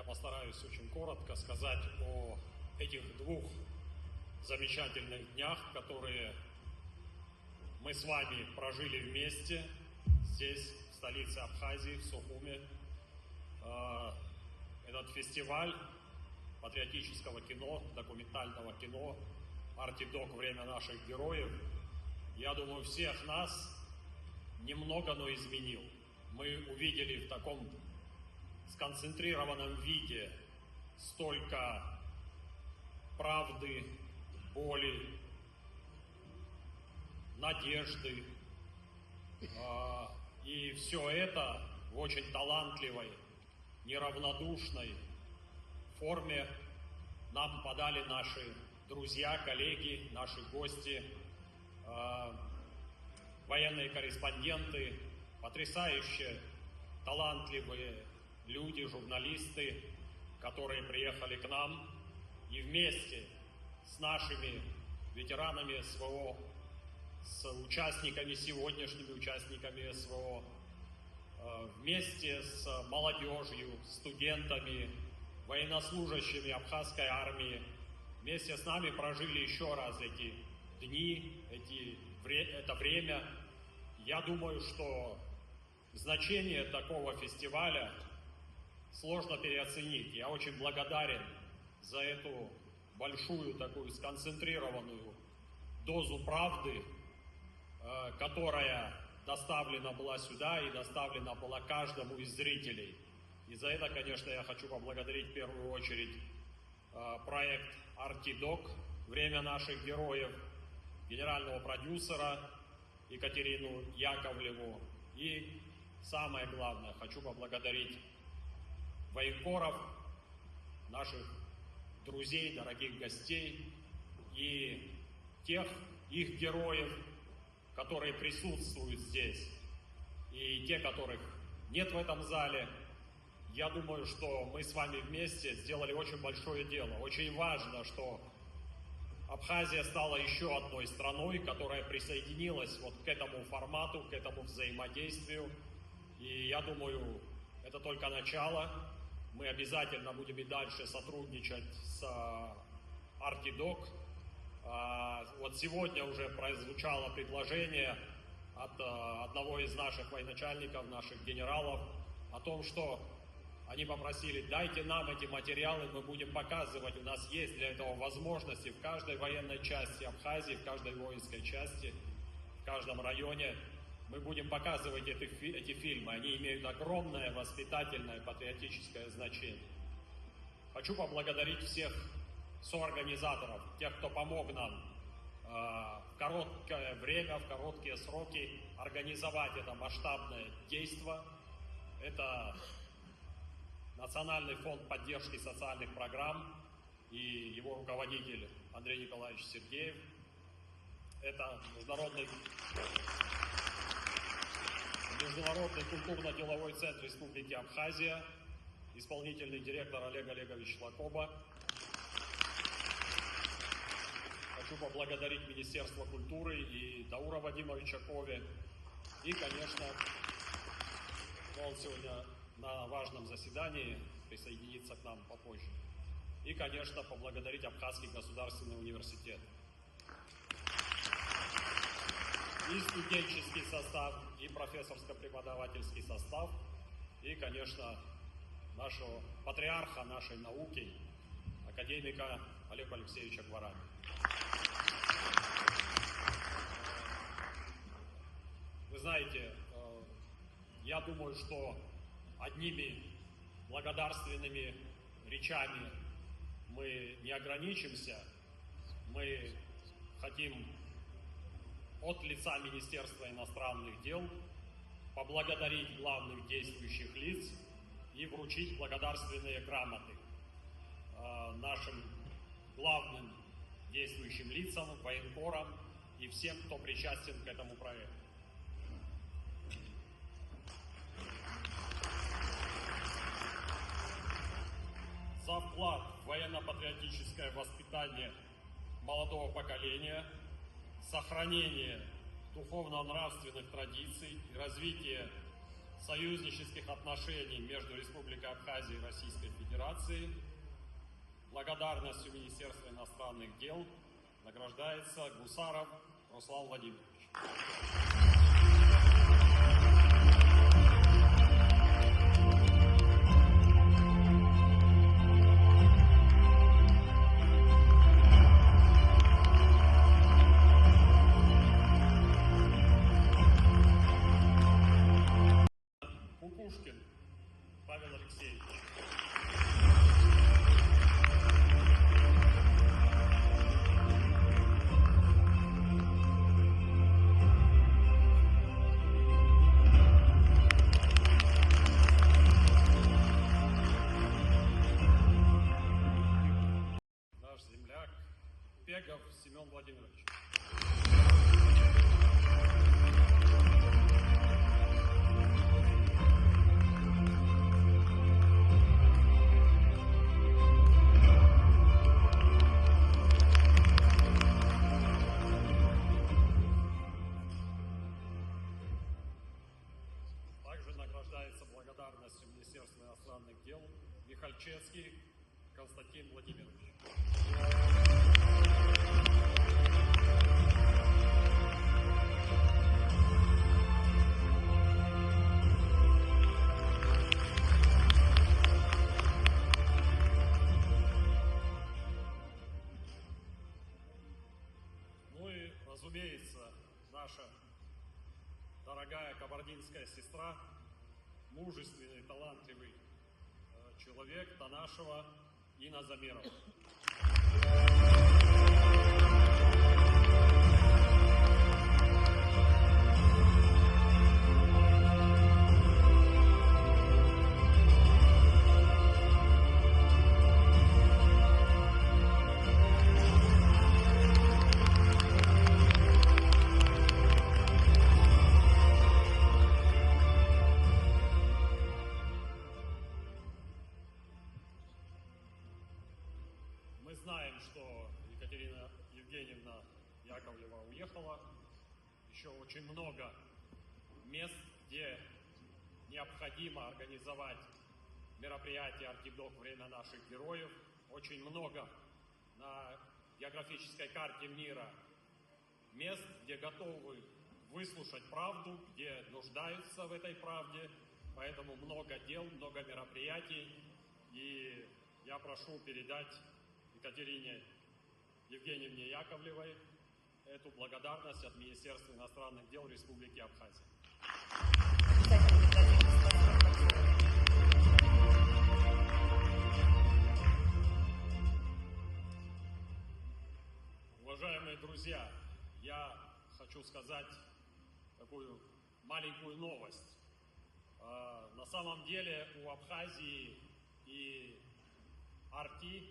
постараюсь очень коротко сказать о этих двух замечательных днях, которые мы с вами прожили вместе здесь, в столице Абхазии, в Сухуме. Этот фестиваль патриотического кино, документального кино «Артидок. Время наших героев», я думаю, всех нас немного, но изменил. Мы увидели в таком сконцентрированном виде столько правды, боли, надежды. И все это в очень талантливой, неравнодушной форме нам подали наши друзья, коллеги, наши гости, военные корреспонденты, потрясающе талантливые люди, журналисты, которые приехали к нам и вместе с нашими ветеранами СВО, с участниками, сегодняшними участниками СВО, вместе с молодежью, студентами, военнослужащими Абхазской армии, вместе с нами прожили еще раз эти дни, это время. Я думаю, что значение такого фестиваля сложно переоценить. Я очень благодарен за эту большую, такую сконцентрированную дозу правды, которая доставлена была сюда и доставлена была каждому из зрителей. И за это, конечно, я хочу поблагодарить в первую очередь проект «Артидок. Время наших героев», генерального продюсера Екатерину Яковлеву. И самое главное, хочу поблагодарить военкоров, наших друзей, дорогих гостей и тех их героев, которые присутствуют здесь, и те, которых нет в этом зале. Я думаю, что мы с вами вместе сделали очень большое дело. Очень важно, что Абхазия стала еще одной страной, которая присоединилась вот к этому формату, к этому взаимодействию. И я думаю, это только начало. Мы обязательно будем и дальше сотрудничать с Артидок. Вот сегодня уже прозвучало предложение от одного из наших военачальников, наших генералов, о том, что они попросили: дайте нам эти материалы, мы будем показывать, у нас есть для этого возможности в каждой военной части Абхазии, в каждой воинской части, в каждом районе. Мы будем показывать эти фильмы, они имеют огромное воспитательное, патриотическое значение. Хочу поблагодарить всех соорганизаторов, тех, кто помог нам в короткое время, в короткие сроки организовать это масштабное действо. Это Национальный фонд поддержки социальных программ и его руководитель Андрей Николаевич Сергеев. Это Международный культурно-деловой центр Республики Абхазия, исполнительный директор Олег Олегович Лакоба. Хочу поблагодарить Министерство культуры и Даура Вадимовича Кове. И, конечно, он сегодня на важном заседании присоединится к нам попозже. И, конечно, поблагодарить Абхазский государственный университет. И студенческий состав, и профессорско-преподавательский состав, и, конечно, нашего патриарха нашей науки, академика Олега Алексеевича Гварани. Вы знаете, я думаю, что одними благодарственными речами мы не ограничимся. Мы хотим от лица Министерства иностранных дел поблагодарить главных действующих лиц и вручить благодарственные грамоты нашим главным действующим лицам, военкорам и всем, кто причастен к этому проекту. За вклад в военно-патриотическое воспитание молодого поколения, сохранение духовно-нравственных традиций и развитие союзнических отношений между Республикой Абхазия и Российской Федерацией. Благодарностью Министерства иностранных дел награждается Гусаров Руслан Владимирович. Кукушкин Павел Алексеевич. Наш земляк Пегов Семен Владимирович. Награждается благодарностью Министерства иностранных дел Михальчевский Константин Владимирович. Ну и, разумеется, наша дорогая кабардинская сестра, мужественный, талантливый человек Танашева Инна Замерова. Мы знаем, что Екатерина Евгеньевна Яковлева уехала. Еще очень много мест, где необходимо организовать мероприятие «Артидок. Время наших героев». Очень много на географической карте мира мест, где готовы выслушать правду, где нуждаются в этой правде. Поэтому много дел, много мероприятий. И я прошу передать Екатерине Евгеньевне Яковлевой эту благодарность от Министерства иностранных дел Республики Абхазия. Уважаемые друзья, я хочу сказать такую маленькую новость. На самом деле у Абхазии и Арти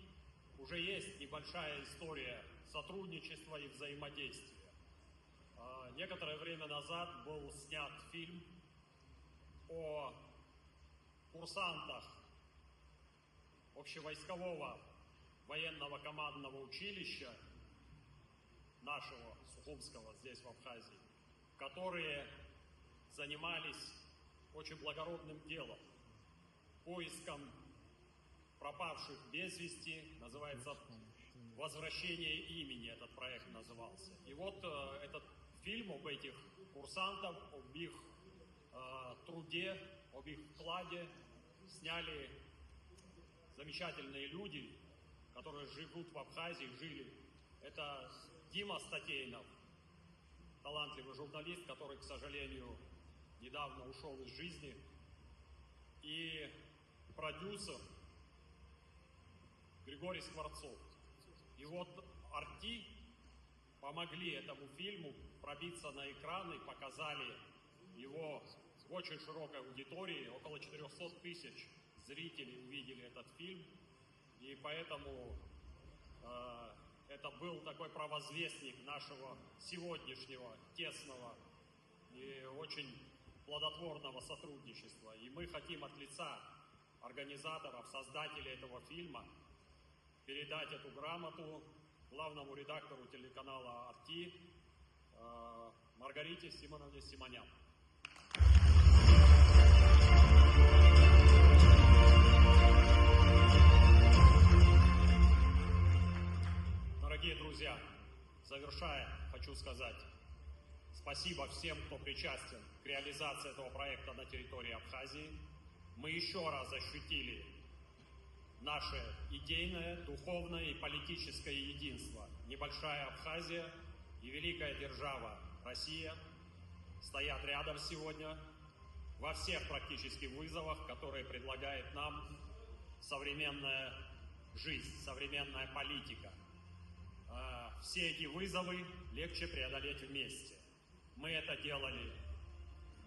уже есть небольшая история сотрудничества и взаимодействия. Некоторое время назад был снят фильм о курсантах общевойскового военного командного училища нашего Сухумского здесь в Абхазии, которые занимались очень благородным делом, поиском пропавших без вести, называется «Возвращение имени», этот проект назывался. И вот этот фильм об этих курсантах, об их труде, об их вкладе сняли замечательные люди, которые живут в Абхазии, жили. Это Дима Статейнов, талантливый журналист, который, к сожалению, недавно ушел из жизни, и продюсер Григорий Скворцов. И вот Арти помогли этому фильму пробиться на экраны, показали его в очень широкой аудитории, около 400 тысяч зрителей увидели этот фильм, и поэтому это был такой провозвестник нашего сегодняшнего тесного и очень плодотворного сотрудничества. И мы хотим от лица организаторов, создателей этого фильма передать эту грамоту главному редактору телеканала «Арти» Маргарите Симоновне Симонян. Дорогие друзья, завершая, хочу сказать спасибо всем, кто причастен к реализации этого проекта на территории Абхазии. Мы еще раз ощутили наше идейное, духовное и политическое единство. Небольшая Абхазия и великая держава Россия стоят рядом сегодня во всех практически вызовах, которые предлагает нам современная жизнь, современная политика. Все эти вызовы легче преодолеть вместе. Мы это делали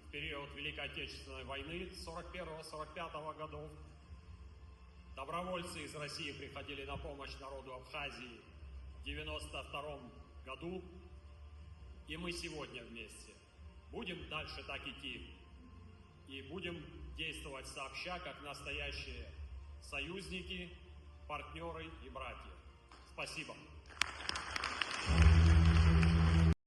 в период Великой Отечественной войны 41-45 годов. Добровольцы из России приходили на помощь народу Абхазии в 92 году. И мы сегодня вместе. Будем дальше так идти. И будем действовать сообща, как настоящие союзники, партнеры и братья. Спасибо.